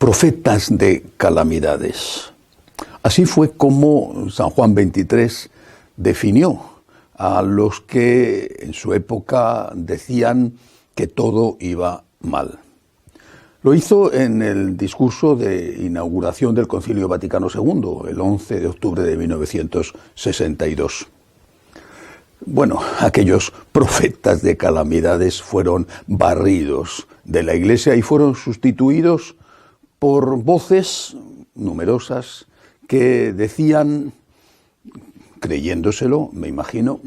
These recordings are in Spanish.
profetas de calamidades. Así fue como San Juan 23 definió a los que en su época decían que todo iba mal. Lo hizo en el discurso de inauguración del Concilio Vaticano II, el 11 de octubre de 1962. Bueno, aquellos profetas de calamidades fueron barridos de la Iglesia y fueron sustituidos por voces numerosas que decían, creyéndoselo, me imagino,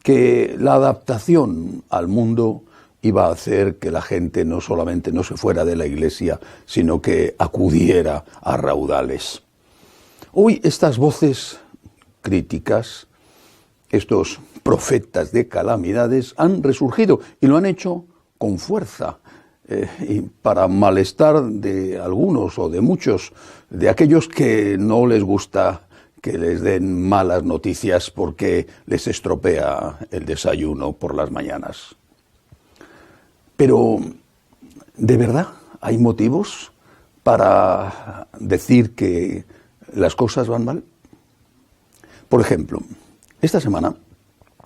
que la adaptación al mundo iba a hacer que la gente no solamente no se fuera de la Iglesia, sino que acudiera a raudales. Hoy estas voces críticas, estos profetas de calamidades, han resurgido y lo han hecho con fuerza, y para malestar de algunos o de muchos, de aquellos que no les gusta que les den malas noticias porque les estropea el desayuno por las mañanas. Pero, ¿de verdad hay motivos para decir que las cosas van mal? Por ejemplo, esta semana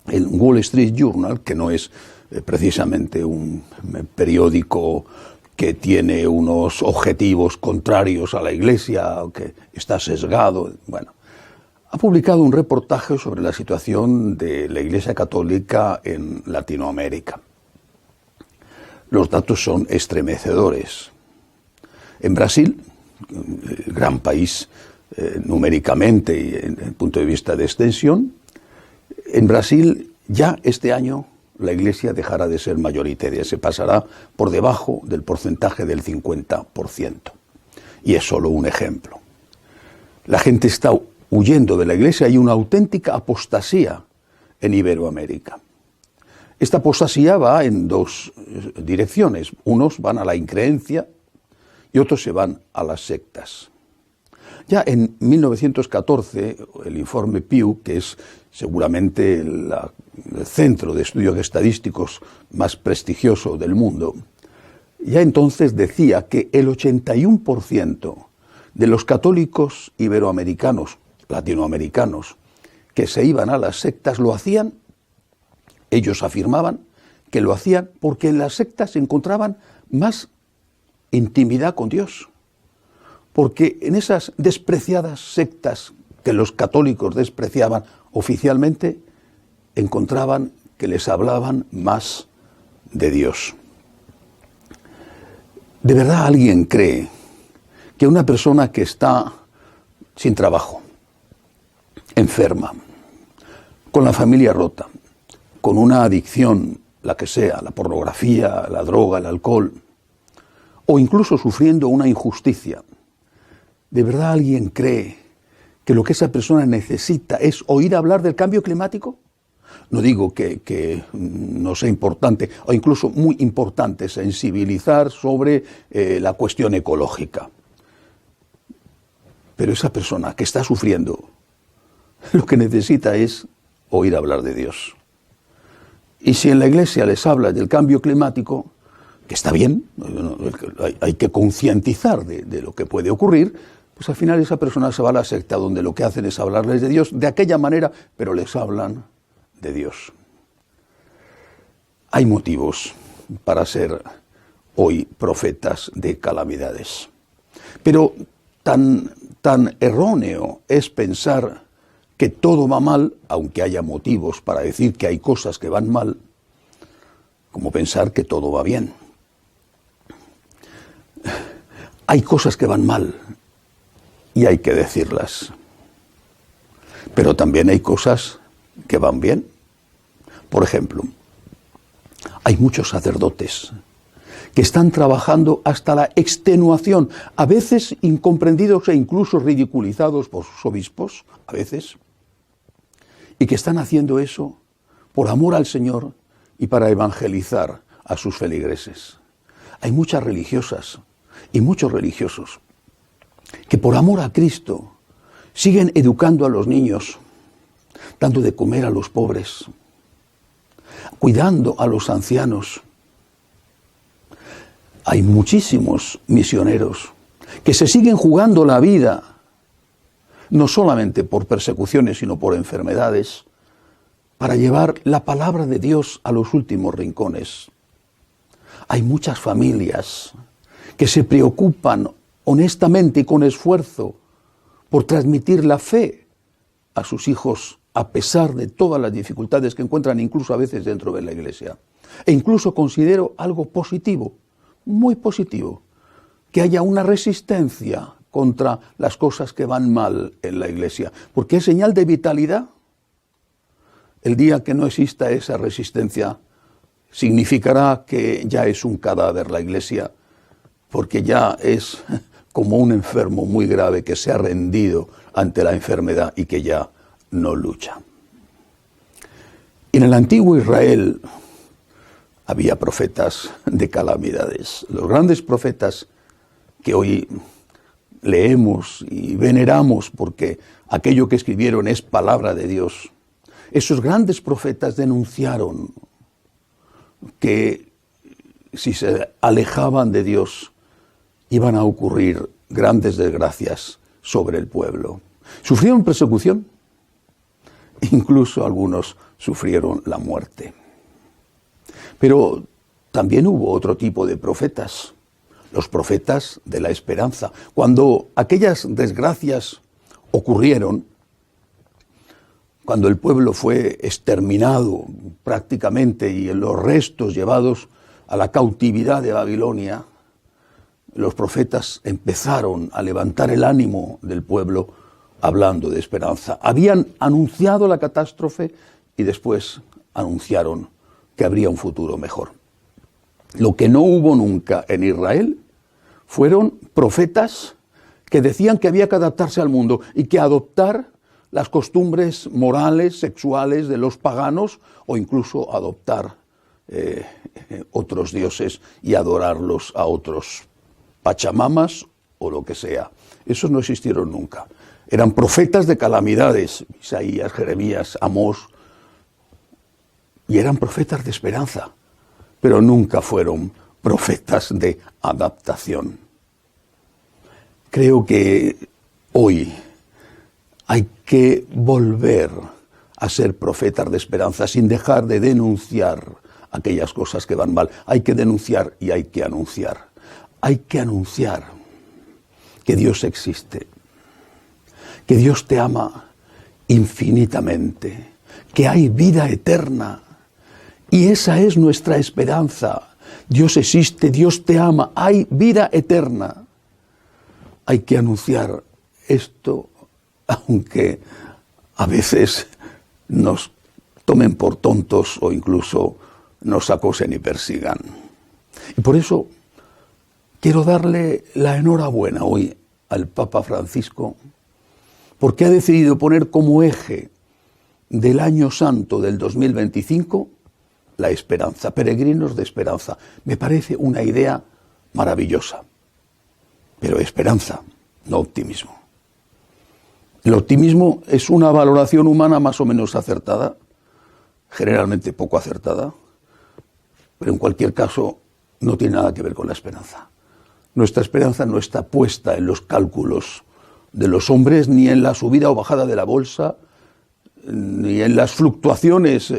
el Wall Street Journal, que no es precisamente un periódico que tiene unos objetivos contrarios a la Iglesia, o que está sesgado, bueno, ha publicado un reportaje sobre la situación de la Iglesia Católica en Latinoamérica. Los datos son estremecedores. En Brasil, el gran país numéricamente y en el punto de vista de extensión, en Brasil ya este año la Iglesia dejará de ser mayoritaria, se pasará por debajo del porcentaje del 50%. Y es solo un ejemplo. La gente está huyendo de la Iglesia, hay una auténtica apostasía en Iberoamérica. Esta apostasía va en dos direcciones. Unos van a la increencia y otros se van a las sectas. Ya en 1914, el informe Pew, que es seguramente el centro de estudios estadísticos más prestigioso del mundo, ya entonces decía que el 81% de los católicos iberoamericanos, latinoamericanos, que se iban a las sectas lo hacían. Ellos afirmaban que lo hacían porque en las sectas se encontraban más intimidad con Dios. Porque en esas despreciadas sectas que los católicos despreciaban oficialmente, encontraban que les hablaban más de Dios. ¿De verdad alguien cree que una persona que está sin trabajo, enferma, con la familia rota, con una adicción, la que sea, la pornografía, la droga, el alcohol, o incluso sufriendo una injusticia, ¿de verdad alguien cree que lo que esa persona necesita es oír hablar del cambio climático? No digo que no sea importante, o incluso muy importante, sensibilizar sobre la cuestión ecológica. Pero esa persona que está sufriendo, lo que necesita es oír hablar de Dios. Y si en la Iglesia les habla del cambio climático, que está bien, hay que concientizar de lo que puede ocurrir, pues al final esa persona se va a la secta donde lo que hacen es hablarles de Dios de aquella manera, pero les hablan de Dios. Hay motivos para ser hoy profetas de calamidades. Pero tan erróneo es pensar que todo va mal, aunque haya motivos para decir que hay cosas que van mal, como pensar que todo va bien. Hay cosas que van mal y hay que decirlas. Pero también hay cosas que van bien. Por ejemplo, hay muchos sacerdotes que están trabajando hasta la extenuación, a veces incomprendidos e incluso ridiculizados por sus obispos, a veces, y que están haciendo eso por amor al Señor y para evangelizar a sus feligreses. Hay muchas religiosas y muchos religiosos que por amor a Cristo siguen educando a los niños, dando de comer a los pobres, cuidando a los ancianos. Hay muchísimos misioneros que se siguen jugando la vida, no solamente por persecuciones, sino por enfermedades, para llevar la palabra de Dios a los últimos rincones. Hay muchas familias que se preocupan honestamente y con esfuerzo por transmitir la fe a sus hijos, a pesar de todas las dificultades que encuentran incluso a veces dentro de la iglesia. E incluso considero algo positivo, muy positivo, que haya una resistencia contra las cosas que van mal en la iglesia, porque es señal de vitalidad. El día que no exista esa resistencia, significará que ya es un cadáver la iglesia, porque ya es como un enfermo muy grave que se ha rendido ante la enfermedad y que ya no lucha. En el antiguo Israel había profetas de calamidades. Los grandes profetas que hoy leemos y veneramos porque aquello que escribieron es palabra de Dios. Esos grandes profetas denunciaron que si se alejaban de Dios iban a ocurrir grandes desgracias sobre el pueblo. Sufrieron persecución, incluso algunos sufrieron la muerte. Pero también hubo otro tipo de profetas, los profetas de la esperanza. Cuando aquellas desgracias ocurrieron, cuando el pueblo fue exterminado prácticamente y los restos llevados a la cautividad de Babilonia, los profetas empezaron a levantar el ánimo del pueblo hablando de esperanza. Habían anunciado la catástrofe y después anunciaron que habría un futuro mejor. Lo que no hubo nunca en Israel fueron profetas que decían que había que adaptarse al mundo y que adoptar las costumbres morales, sexuales de los paganos o incluso adoptar otros dioses y adorarlos a otros pachamamas o lo que sea. Esos no existieron nunca. Eran profetas de calamidades, Isaías, Jeremías, Amós, y eran profetas de esperanza, pero nunca fueron profetas de adaptación. Creo que hoy hay que volver a ser profetas de esperanza sin dejar de denunciar aquellas cosas que van mal. Hay que denunciar y hay que anunciar. Hay que anunciar que Dios existe, que Dios te ama infinitamente, que hay vida eterna. Y esa es nuestra esperanza. Dios existe, Dios te ama, hay vida eterna. Hay que anunciar esto, aunque a veces nos tomen por tontos o incluso nos acosen y persigan. Y por eso quiero darle la enhorabuena hoy al Papa Francisco, porque ha decidido poner como eje del Año Santo del 2025 la esperanza, peregrinos de esperanza. Me parece una idea maravillosa, pero esperanza, no optimismo. El optimismo es una valoración humana más o menos acertada, generalmente poco acertada, pero en cualquier caso no tiene nada que ver con la esperanza. Nuestra esperanza no está puesta en los cálculos de los hombres, ni en la subida o bajada de la bolsa, ni en las fluctuaciones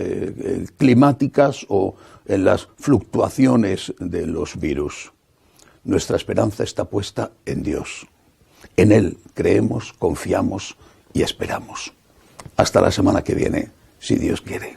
climáticas o en las fluctuaciones de los virus. Nuestra esperanza está puesta en Dios. En Él creemos, confiamos y esperamos. Hasta la semana que viene, si Dios quiere.